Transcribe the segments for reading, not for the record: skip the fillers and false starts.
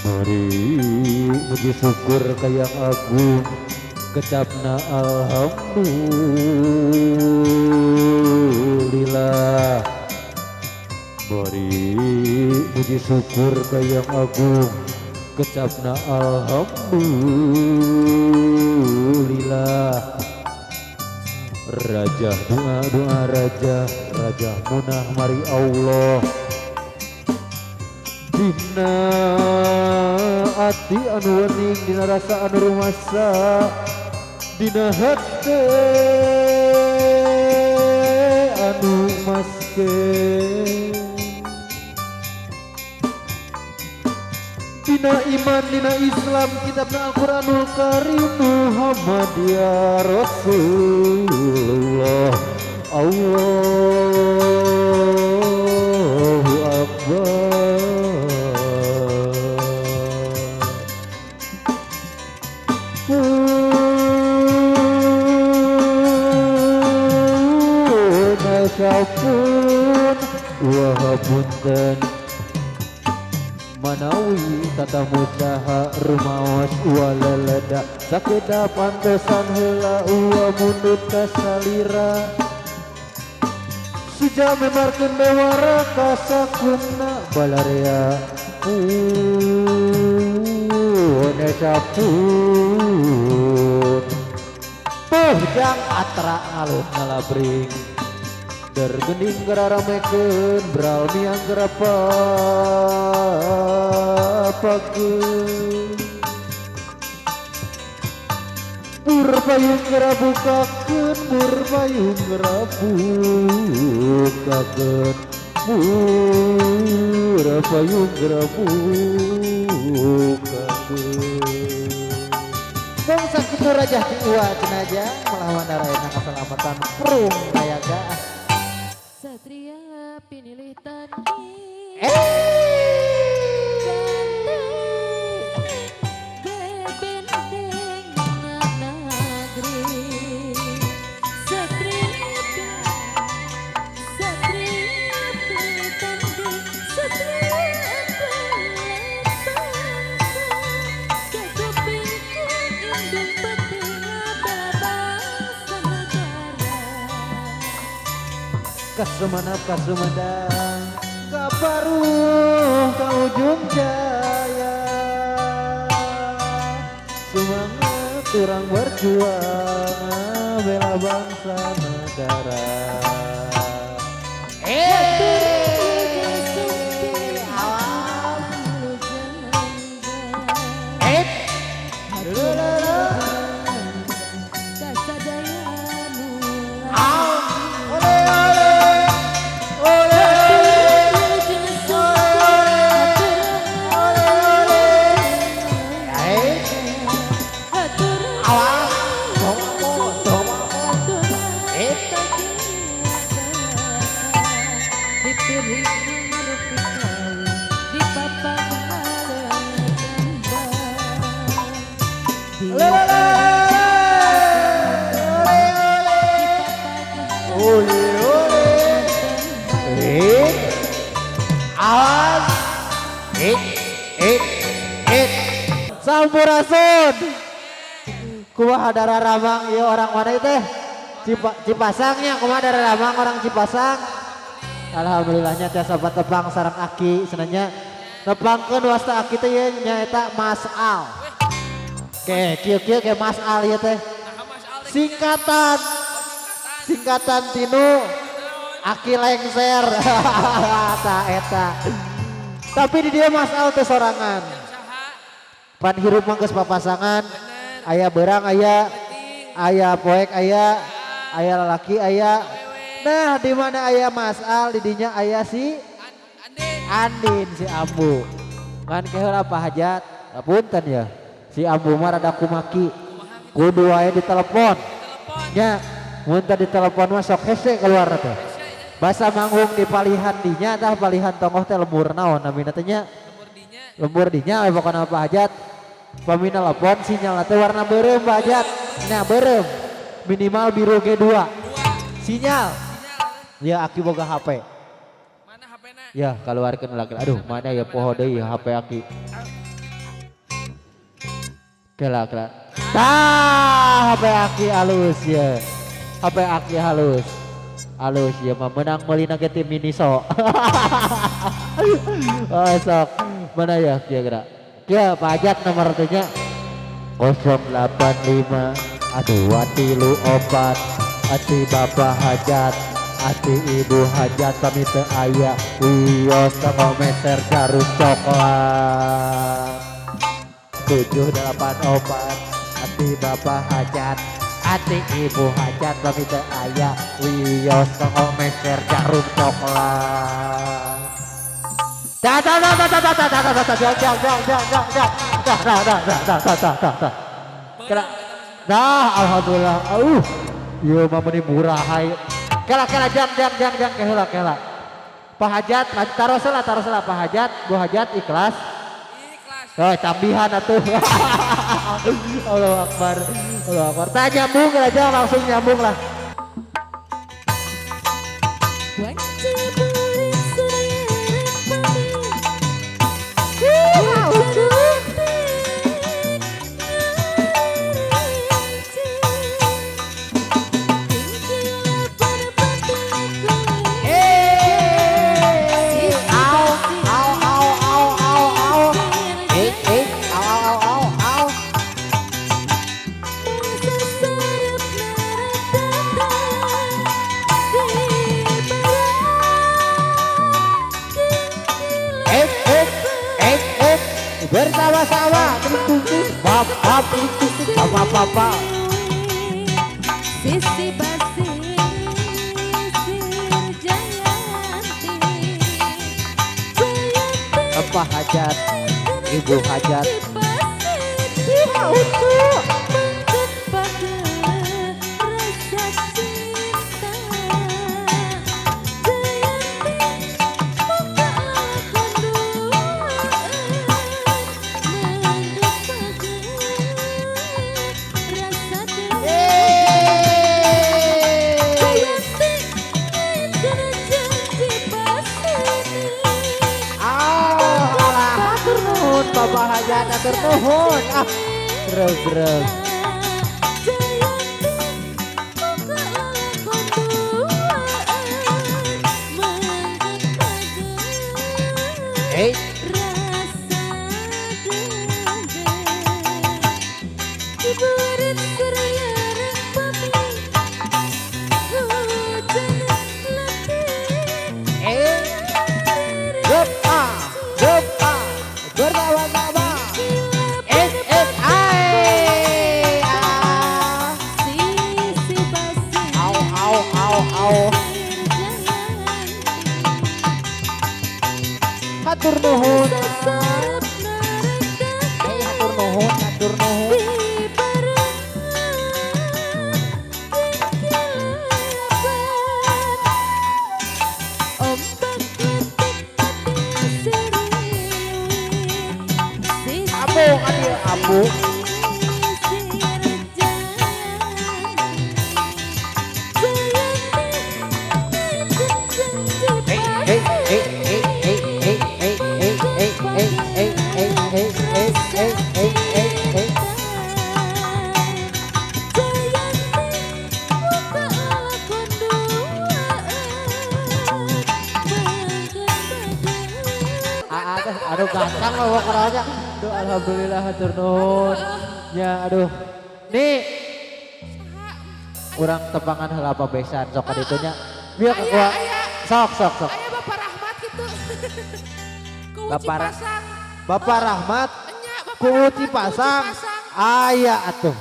Mari puji syukur ka Yang Agung, kecapna alhamdulillah. Mari puji syukur ka Yang Agung, kecapna alhamdulillah. Raja doa raja, raja munah mari Allah. Dina ati anu wening, dina rasa anu rumasa, dina hate anu maske, dina iman, dina Islam, kitabna Al-Quranul Karim, Muhammadiyah Rasulullah. Allahu Akbar. Syafun wahapunten manawi tata musaha rumaos walalada sakeda pantesan heula uwa mundut kasalira suja memarkeun bewara kasakunna balarea ne syafun tuh jang atra ngalun ngalabring dergening geraramekeun beral miang gerapakeun murpayung gerabukakeun murpayung gerabukakeun murpayung gerabukakeun bangsa kitu raja ti uwa cenaja melawan darayana kaselamatan prung layaga Satria pinilih tani bebendeng negeri Satria pinilih tani Satria kekupingku indung petina babangsa negara Kasumanap kasumedang kaparuh ka ujung jaya semangat urang berjuang bela bangsa negara. Sampurasun kumaha dara ramang ya orang mana itu Cipasangnya kumaha dara ramang orang Cipasang. Alhamdulillahnya tiasa tepang sarang aki senanya tepangkeun wasta aki teh ye nyaeta Mas Al. Kieu ke Mas Al ieu teh. Singkatan tinu aki lengser. Eta. Tapi di dia Mas Al teh sorangan. Pan hirup mah geus papasangan, aya beurang aya poek aya lalaki aya. Nah, di mana aya Mas Al di dinya aya si Andin si Ambu. Kan keheula apa hajat? Punten ya. Si Ambu mah rada kumaki. Kudu wae ditelepon. Nya, mun teh ditelepon mah sok hese keluar teh. Basa manggung di palihan dinya tah palihan tongoh teh lembur naon namina teh nya. Lembur dinya pokona apa hajat. Pamina telepon sinyal teh warna beureum hajat. Nah beureum. Minimal biru G2. Sinyal. Ya aki boga HP. Mana HP-na? Ya keluarkan lagi. Aduh mana ya poho deui HP aki. Kela. Tah, HP aki halus ya. HP aki halus. Halus ya mah menang meulina ge tim Miniso. Oh, sok. Mana ya kira-kira? Ya pajak nomor nya 085. Aduh ati lu obat. Ati bapak hajat. Ati ibu hajat kami teu aya. Wios meser jarum coklat. 78 obat. Ati bapak hajat. Ati ibu hajat kami teu aya. Wios meser jarum coklat. Dah, alhamdulillah. Iya mah meni murah hai. Kela jangan kela. Pak Hajat, taruh salah Pak Hajat, Bu Hajat ikhlas. Oh, tambihan atuh. Allahu Akbar. Tanya nyambung aja langsung nyambung lah. Bersama-sama bapak Sisi basir Jayanti Pak Hajat, Ibu Hajat. Bapak Hajat atur nuhun. Bro. Hatur nuhun. Hatur nuhun. Abu. Aduh ganteng loh keranya. Aduh alhamdulillah hatur nuhun. Ya aduh. Nih. Kurang tepangan heula apa besan sok kaditunya. Biar gua sok. Aya Bapak Rahmat gitu. Bapak Rahmat. Enya Bapak Ku Rahmat, Cipasang. Aya atuh.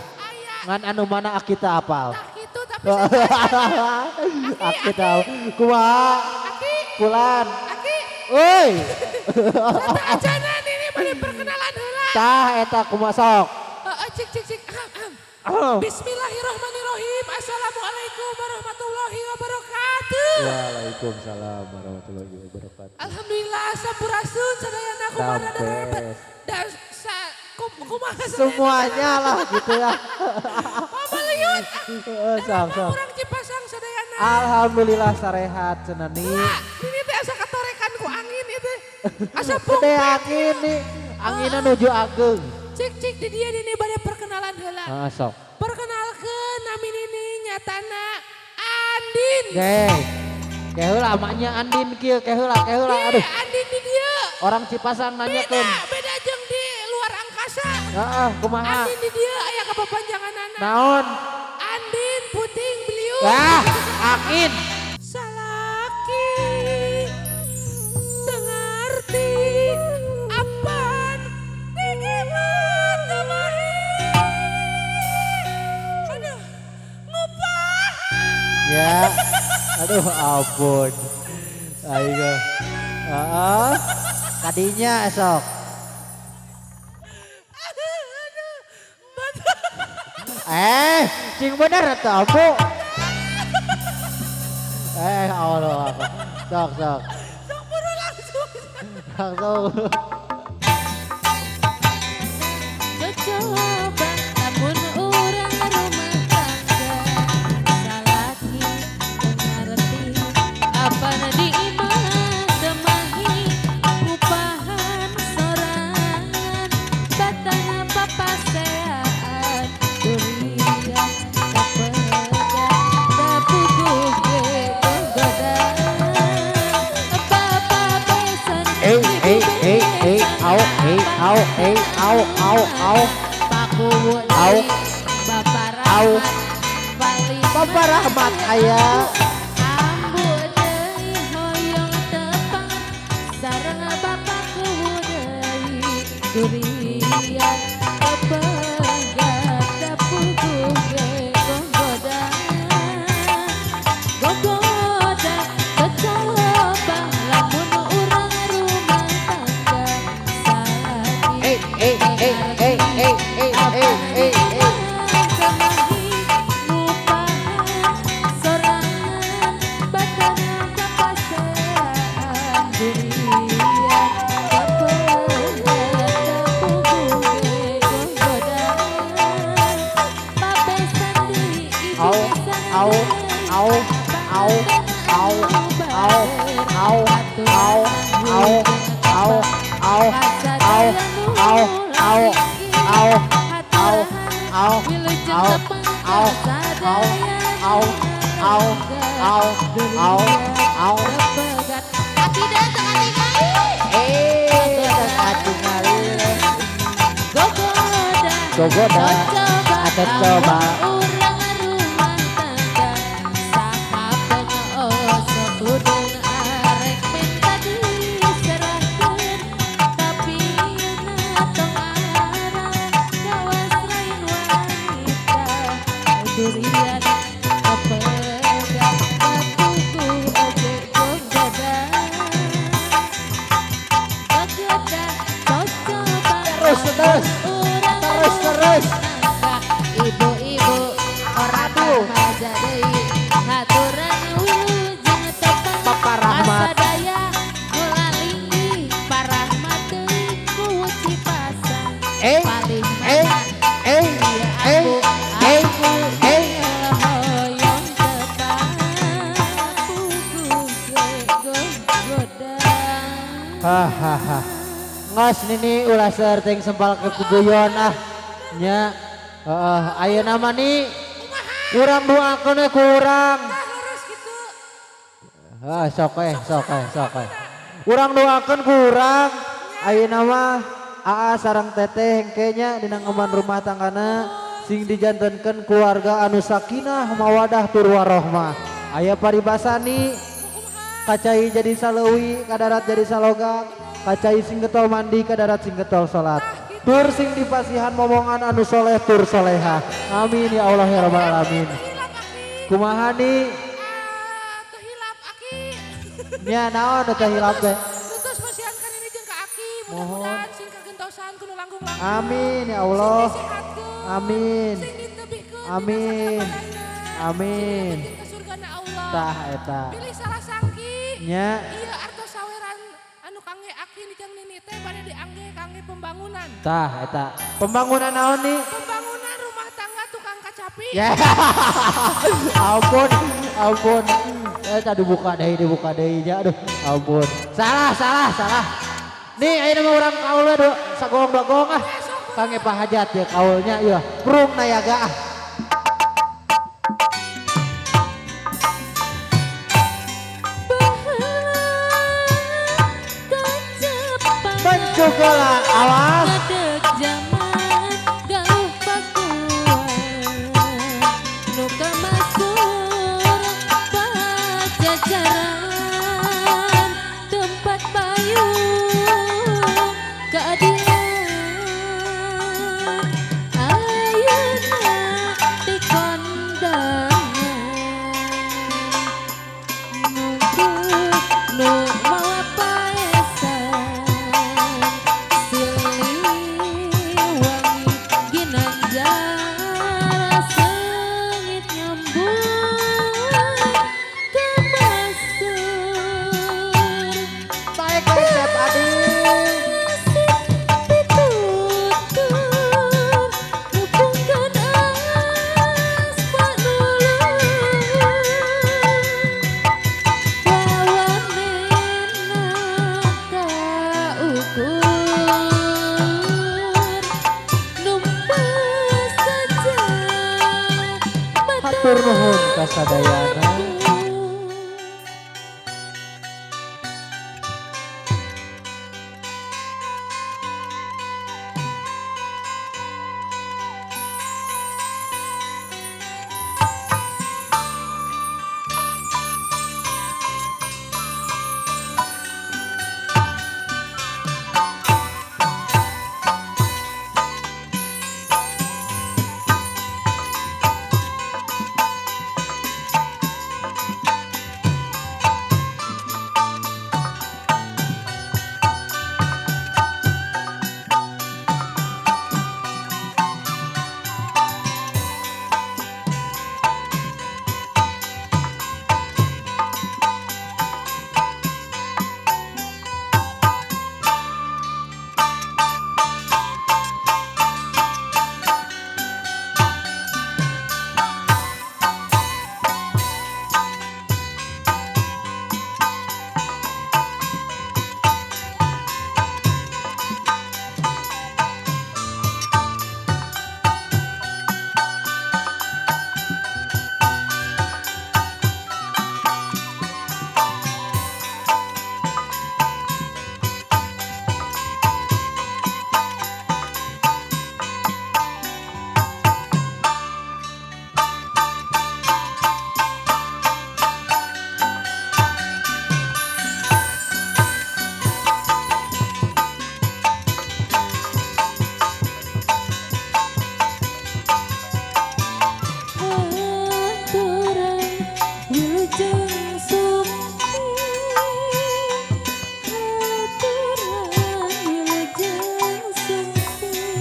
Ngan anu mana kita apal. Nah gitu tapi saya Aki tahu. Kumaha? Aki. Kulan. Aki. Euy. Eta ajanan ini mani perkenalan heula. Tah eta kumaha sok? Cik. Oh. Bismillahirrahmanirrahim. Assalamualaikum warahmatullahi wabarakatuh. Waalaikumsalam warahmatullahi wabarakatuh. Alhamdulillah sampurasun sadayana kumaha Sampes. dan kumaha Semuanya lah gitu ya. Pamaliut. Sok. Urang Cipasang sadayana. Alhamdulillah sarehat cenani. Ini teh asa katorekan ku angin itu. Asa Gede angin nih. Angina nuju ageng. Cik cik di dia ini bade perkenalan heula. Sok. Perkenalkeun nami nini nyatana Andin. Keh heula amanya Andin kieu keh heula aduh. Andin di dia. Orang Cipasang nanyakeun. Beda jeung di luar angkasa. Heeh, kumaha? Andin di dia aya kepapanjanganana. Naon? Andin puting beliau. Akin. Salaki dengarti apaan digimat temahi. Aduh, ngupahan. Ya. Aduh ampun. Ayo. Kadinya esok. Cing bener atau ambu? Allah. Sok. Sok buru langsung. Langsung. Coba namun orang rumah tangga salaki mengerti apa di imah demahi upahan sorangan batana papasean durian kepega dapuguh ge goda apa besan Au. paku Au. Bapak Au. Rahmat paling Bapak Rahmat aya. ambu deui hoyong tepang sareng bapak deui durian kepegat dapuguh ge gogoda kecoba lamun urang rumah tangga Gogoda ada coba urang rumah tangga saha pengeosok udang arek minta diserahkeun tapi yeuna tong arah gawas lain wanita durian kepegat batuku oge gogoda cocoba Terus. ibu-ibu orang remaja deui haturan wilujeng tepang Bapak Rahmat. sadaya ngulalinggi parahmat deui ku Cipasang paling hoyong tepang puguh ge gogoda. Hahaha. Ngos nini ulah serting sempal ke kuguyon nya. Ayo nama nih kurang doakan kurang. Lurus gitu. Sok. Kurang doakan kurang. Ayo nama sarang teteh hengkenya dina ngeman rumah tanggana sing dijantenkeun keluarga anu sakinah mawadah tur warohmah. Aya paribasani kacai jadi saleuwi kadarat jadi salogang kacai sing getol mandi kadarat sing getol salat. Tur sing dipasihan momongan anu soleh tur soleha. Amin ya Allah ya rabbal alamin. Kumaha nih? Tehilap aki. Nya naon teh hilap teh? Lutus pasiankan ini jeung ka aki. Mudah-mudahan sing kagentosan kudu langkung-langkung. Amin ya Allah. Sing disehatkeun. Amin. Sing ditebihkeun. Amin. Amin. Ke surgana Allah. Tah eta. Pilih salah sangki. Nya Iya artos saweran anu kangge aki di jeung nini teh bade diangge kangge pembangunan. tah eta. Pembangunan naon nih? Pembangunan rumah tangga tukang kacapi. Ya. Ampun. Dibuka deui nya aduh. Ampun. Salah. Nih ayeuna mah urang kaula do sagong-dogong Sok Kange pahajat ya kaulnya iya. Prung nayaga ah. Mencukulah awas. Ngadeg zaman gauh pakuan nu kamasur pajajaran tempat payu keadilan ayeuna di kondangan nu mawa paesan silih wangi ginanjar sengit nyambut kemasur Baik konsep adik. ditutur hubungkan asma nulung lawan menaka ukur numpes saja Hatur nuhun kasadayana.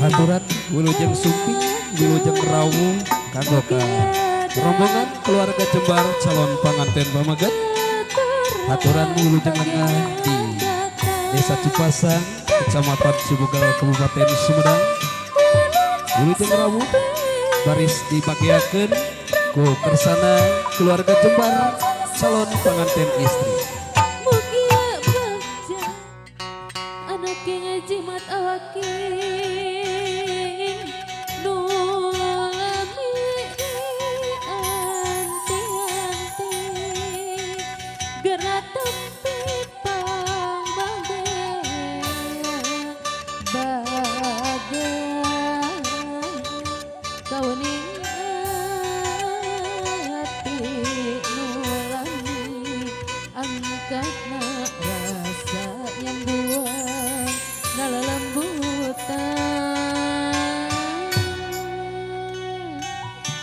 Haturan Wilujeng Sumping, Wilujeng Rawu, kanggo ka rombongan keluarga Jembar calon panganten pamaget. Haturan Wilujeng Lengah di Desa Cipasang, Kecamatan Cibugal, Kabupaten Sumedang. Wilujeng Rawu baris dipakeakeun ku kersana keluarga Jembar calon panganten istri. Mugia bagja anaknya ngajimat awaki nulami anti-anti gerak tempi pangbangde bagan kauning hati nulami angkatna rasa yang buang nalalembutan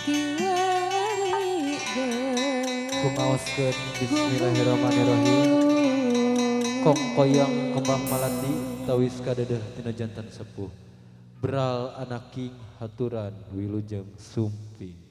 kiwari Kumaoskeun bismillahirrahmanirrahim. Kong koyang kembang malati tawis kadedeh tina jantan sepuh. Beral anak king haturan Wilujeng Sumping.